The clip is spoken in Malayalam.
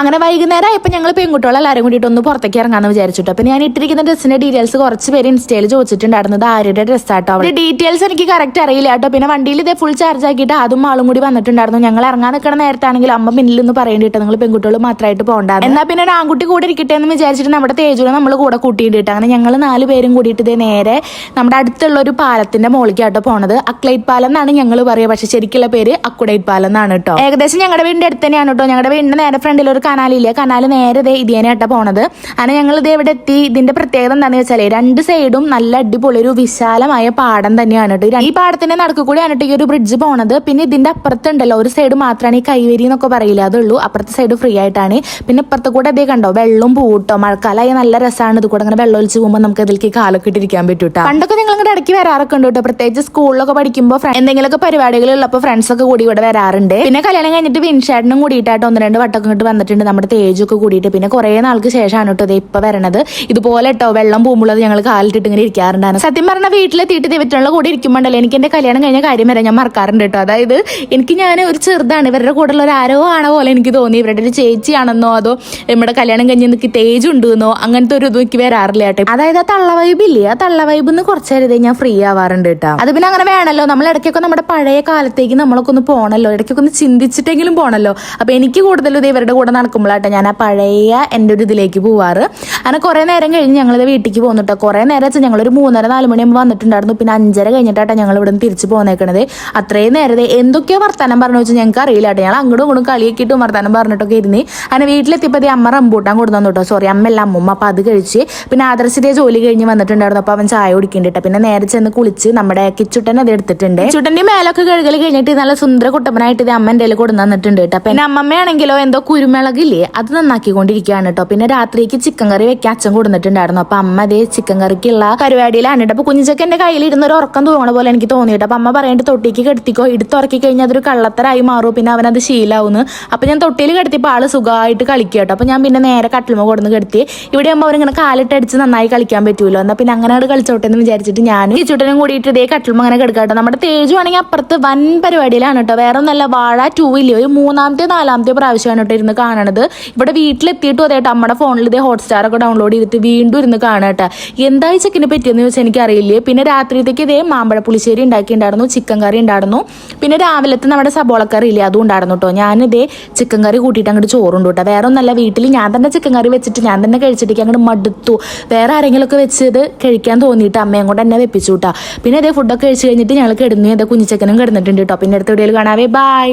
അങ്ങനെ വൈകുന്നേരം ആയപ്പോൾ ഞങ്ങൾ പെൺകുട്ടികളെല്ലാവരും കൂടിയിട്ട് ഒന്ന് പുറത്തേക്ക് ഇറങ്ങാമെന്ന് വിചാരിച്ചിട്ട്. അപ്പോൾ ഞാൻ ഇട്ടിരിക്കുന്ന ഡ്രസ്സിന്റെ ഡീറ്റെയിൽസ് കുറച്ച് പേര് ഇൻസ്റ്റയിൽ ചോദിച്ചിട്ടുണ്ടായിരുന്നത് ആരുടെ ഡ്രസ്സാട്ടോ. അവിടെ ഡീറ്റെയിൽസ് എനിക്ക് കറക്റ്റ് അറിയില്ല കേട്ടോ. പിന്നെ വണ്ടിയിൽ ഇതേ ഫുൾ ചാർജ് ആക്കിയിട്ട് അതും ആളും കൂടി വന്നിട്ടുണ്ടായിരുന്നു. ഞങ്ങൾ ഇറങ്ങാൻ നിൽക്കുന്ന നേരത്താണെങ്കിൽ അമ്മ പിന്നിൽ നിന്ന് പറയേണ്ടിട്ട് നിങ്ങൾ പെൺകുട്ടികൾ മാത്രമായിട്ട് പോകണ്ടായിരുന്നു, എന്നാൽ പിന്നെ ഒരു ആൺകുട്ടി കൂടെ ഇരിക്കട്ടെ എന്ന് വിചാരിച്ചിട്ട് നമ്മുടെ തേജുവിനെ നമ്മൾ കൂടെ കൂട്ടിയിട്ട് അങ്ങനെ ഞങ്ങൾ 4 പേരും കൂടിയിട്ട് ഇതേ നേരെ നമ്മുടെ അടുത്തുള്ള ഒരു പാലത്തിന്റെ മുകളിലേക്കാട്ടോ പോണത്. അക്ലൈറ്റ് പാലം എന്നാണ് ഞങ്ങൾ പറയുക, പക്ഷെ ശരിക്കുള്ള പേര് അക്കുഡൈറ്റ് പാലം എന്നാണ് കേട്ടോ. ഏകദേശം ഞങ്ങളുടെ വീടിന്റെ അടുത്ത് തന്നെയാണ് കേട്ടോ. ഞങ്ങളുടെ വീടിന്റെ നേരെ ഫ്രണ്ടിൽ ഒരു കനാലില്ലേ, കനാല് നേരെ ഇതേനായിട്ടാ പോണത്. അങ്ങനെ ഞങ്ങൾ ഇത് എവിടെ എത്തി. ഇതിന്റെ പ്രത്യേകത എന്താണെന്ന് വെച്ചാൽ 2 സൈഡും നല്ല അടിപൊളി ഒരു വിശാലമായ പാടം തന്നെയാണ് കേട്ടോ. ഈ പാടത്തിന്റെ നടുക്ക് കൂടിയാണ് ഈ ഒരു ബ്രിഡ്ജ് പോണത്. പിന്നെ ഇതിന്റെ അപ്പുറത്തുണ്ടല്ലോ ഒരു സൈഡ് മാത്രമാണ് ഈ കൈവരി എന്നൊക്കെ പറയില്ല, അതുള്ളൂ. അപ്പുറത്തെ സൈഡ് ഫ്രീ ആയിട്ടാണ്. പിന്നെ ഇപ്പുറത്തെ കൂടെ അതേ കണ്ടോ വെള്ളം പൂട്ടോ, മഴക്കാലമായി നല്ല രസമാണ്. ഇത് കൂടെ അങ്ങനെ വെള്ളം ഒലിച്ച് പോകുമ്പോൾ നമുക്ക് ഇതിലേക്ക് കാലൊക്കെ ഇട്ടിരിക്കാൻ പറ്റൂട്ടോ. പണ്ടൊക്കെ നിങ്ങൾ ഇങ്ങോട്ട് ഇടയ്ക്ക് വരാറൊക്കെ ഉണ്ട് കേട്ടോ. പ്രത്യേകിച്ച് സ്കൂളിലൊക്കെ പഠിക്കുമ്പോൾ എന്തെങ്കിലുമൊക്കെ പരിപാടികളുള്ളപ്പോൾ ഫ്രണ്ട്സ് ഒക്കെ കൂടി ഇവിടെ വരാറുണ്ട്. പിന്നെ കല്യാണം കഴിഞ്ഞിട്ട് വിൻഷാഡിനും കൂടിയിട്ടായിട്ട് 1-2 വട്ടമൊക്കെ ഇങ്ങോട്ട് വന്നിട്ടുണ്ട് നമ്മുടെ തേജൊക്കെ കൂടിയിട്ട്. പിന്നെ കുറെ നാൾക്ക് ശേഷമാണ് കേട്ടോ ഇപ്പൊ വരണത്. ഇതുപോലെ കേട്ടോ വെള്ളം പോകുമ്പോൾ ഞങ്ങൾ കാലിട്ടിട്ട് ഇങ്ങനെ ഇരിക്കാറുണ്ടായിരുന്നു. സത്യം പറഞ്ഞാൽ വീട്ടിലെത്തിയിട്ട് ദൈവത്തിനുള്ള കൂടെ ഇരിക്കുമ്പോണ്ടല്ലോ എനിക്ക് എന്റെ കല്യാണം കഴിഞ്ഞ കാര്യം വരെ ഞാൻ മറക്കാറുണ്ട് കേട്ടോ. അതായത് ഞാൻ ഒരു ചെറുതാണ്, ഇവരുടെ കൂടെ ഉള്ള ഒരു ആരോ ആണോ പോലെ എനിക്ക് തോന്നി. ഇവരുടെ ഒരു ചേച്ചിയാണെന്നോ അതോ നമ്മുടെ കല്യാണം കഴിഞ്ഞ് എനിക്ക് തേജ് ഉണ്ടെന്നോ അങ്ങനത്തെ ഒരു ഇതും എനിക്ക് വരാറില്ല കേട്ടോ. അതായത് ആ തള്ള വൈബ് ഇല്ലേ, ആ തള്ള വൈബിന്ന് കുറച്ചേരതേ ഞാൻ ഫ്രീ ആവാറുണ്ട് കേട്ടോ. അത് പിന്നെ അങ്ങനെ വേണമല്ലോ, നമ്മൾ ഇടയ്ക്കൊക്കെ നമ്മുടെ പഴയ കാലത്തേക്ക് നമ്മളൊക്കെ ഒന്ന് പോകണല്ലോ, ഇടയ്ക്കൊക്കെ ഒന്ന് ചിന്തിച്ചിട്ടെങ്കിലും പോകണല്ലോ. അപ്പൊ എനിക്ക് കൂടുതലും ഇവരുടെ കൂടെ നടക്കുമ്പോഴാട്ടോ ഞാൻ ആ പഴയ എൻ്റെ ഒരു ഇതിലേക്ക് പോവാറ്. അങ്ങനെ കുറെ നേരം കഴിഞ്ഞ് ഞങ്ങളിത് വീട്ടിലേക്ക് പോകുന്നുട്ടോ. കുറെ നേരം വെച്ചാൽ ഞങ്ങളൊരു 3:30-4 മണിയാകുമ്പോൾ വന്നിട്ടുണ്ടായിരുന്നു. പിന്നെ 5:30 കഴിഞ്ഞിട്ടാട്ടോ ഞങ്ങൾ ഇവിടെ നിന്ന് തിരിച്ചു പോന്നേക്കണത്. അത്രയും നേരത്തെ എന്തൊക്കെയോ വർത്താനം പറഞ്ഞു വെച്ചാൽ ഞങ്ങൾക്ക് അറിയില്ല കേട്ടോ. ഞങ്ങൾ അങ്ങോട്ടും ഇങ്ങോട്ടും കളിയാക്കിയിട്ടും വർത്താനം പറഞ്ഞിട്ടൊക്കെ ഇരുന്ന് അങ്ങനെ വീട്ടിലെത്തിയപ്പോൾ അമ്മ റംബൂട്ടാൻ കൊടുന്നു കേട്ടോ. സോറി, അമ്മയല്ല അമ്മൂമ്മ. അപ്പോൾ അത് കഴിച്ച് പിന്നെ ആദർശിന്റെ ജോലി കഴിഞ്ഞ് വന്നിട്ടുണ്ടായിരുന്നു. അപ്പോൾ അവൻ ചായ കുടിക്കുന്നുണ്ട്. പിന്നെ നേരെ ചെന്ന് കുളിച്ച് നമ്മുടെ കിച്ചുട്ടൻ അത് എടുത്തിട്ടുണ്ട്. കിച്ചുട്ടന്റെ മേലൊക്കെ കഴുകൽ കഴിഞ്ഞിട്ട് നല്ല സുന്ദര കുട്ടപ്പനായിട്ട് ഇത് അമ്മ എൻ്റെ കൊടുന്നു തന്നിട്ടുണ്ട് കേട്ടോ. പിന്നെ അമ്മമ്മയാണെങ്കിലോ എന്തോ കുരുമുളകില്ലേ അത് നന്നാക്കിക്കൊണ്ടിരിക്കുകയാണ് കേട്ടോ. പിന്നെ രാത്രിക്ക് ചിക്കൻ കറി വെക്കാൻ അച്ഛൻ കൊടുത്തിട്ടുണ്ടായിരുന്നു. അപ്പൊ അമ്മ അതേ ചിക്കൻ കറിക്കുള്ള പരിപാടിയിലാണ് കേട്ടോ. അപ്പൊ കുഞ്ഞിച്ചക്ക് എന്റെ കയ്യിൽ ഇരുന്ന ഒരു ഉറക്കം തോന്നണ പോലെ എനിക്ക് തോന്നിയിട്ട്. അപ്പൊ അമ്മ പറയേണ്ട തൊട്ടിക്ക് കെടുത്തിക്കോ, എടുത്തുറക്കി കഴിഞ്ഞാൽ അതൊരു കള്ളത്തരായി മാറും, പിന്നെ അവനത് ശീലാവുന്നു. അപ്പൊ ഞാൻ തൊട്ടിയിൽ കെടുത്തിയപ്പോൾ ആള് സുഖമായിട്ട് കളിക്കുക കേട്ടോ. അപ്പൊ ഞാൻ പിന്നെ നേരെ കട്ടിലുമ കൊടുന്ന് കെടുത്തി. ഇവിടെ ആകുമ്പോൾ അവരിങ്ങനെ കാലിട്ടടിച്ച് നന്നായി കളിക്കാൻ പറ്റുമല്ലോ, എന്നാൽ പിന്നെ അങ്ങനെ അവിടെ കളിച്ചോട്ടെ എന്ന് വിചാരിച്ചിട്ട് ഞാൻ ഈ ചുട്ടനും കൂടിയിട്ട് ഇതേ കട്ടിലുമ അങ്ങനെ കെടുക്കാട്ടോ. നമ്മുടെ തേജു ആണെങ്കിൽ അപ്പുറത്ത് വൻ പരിപാടിയിലാണ് കേട്ടോ. വേറെ ഒന്നല്ല, വാഴ 2 ഇല്ലേ ഒരു 3-4 പ്രാവശ്യമാണ് കേട്ടോ ഇരുന്ന് കാണണത്. ഇവിടെ വീട്ടിലെത്തിയിട്ടും അതേട്ടോ നമ്മുടെ ഫോണിൽ ഇതേ ഹോട്ട്സ്റ്റാർ ഒക്കെ ഡൗൺലോഡ് ചെയ്തിട്ട് വീണ്ടും ഇരുന്ന് കാണാട്ടോ. എന്താ ഈ ചെക്കിനെ പറ്റിയെന്ന് ചോദിച്ചാൽ എനിക്കറിയില്ലേ. പിന്നെ രാത്രിയിലേക്ക് ഇതേ മാമ്പഴ പുളിശ്ശേരി ഉണ്ടാക്കിയിട്ടുണ്ടായിരുന്നു, ചിക്കൻ കറി ഉണ്ടായിരുന്നു. പിന്നെ രാവിലത്തെ നമ്മുടെ സബോളക്കറി ഇല്ലേ അതും ഉണ്ടായിരുന്നു കേട്ടോ. ഞാനിതേ ചിക്കൻ കറി കൂട്ടിയിട്ട് അങ്ങോട്ട് ചോറുണ്ട് കേട്ടോ. വേറെ ഒന്നല്ല, വീട്ടിൽ ഞാൻ തന്നെ ചിക്കൻ കറി വെച്ചിട്ട് ഞാൻ തന്നെ കഴിച്ചിട്ട് അങ്ങോട്ട് മടുത്തു. വേറെ ആരെങ്കിലും ഒക്കെ വെച്ചത് കഴിക്കാൻ തോന്നിയിട്ട് അമ്മയും കൊണ്ട് എന്നെ വെപ്പിച്ചു കേട്ടോ. പിന്നെ അതേ ഫുഡൊക്കെ കഴിച്ച് കഴിഞ്ഞിട്ട് ഞങ്ങൾ കിടന്നു. കുഞ്ഞിച്ചക്കനും കിടന്നിട്ടുണ്ട് കേട്ടോ. പിന്നെ അടുത്ത വീഡിയോയിൽ കാണാവേ, ബൈ.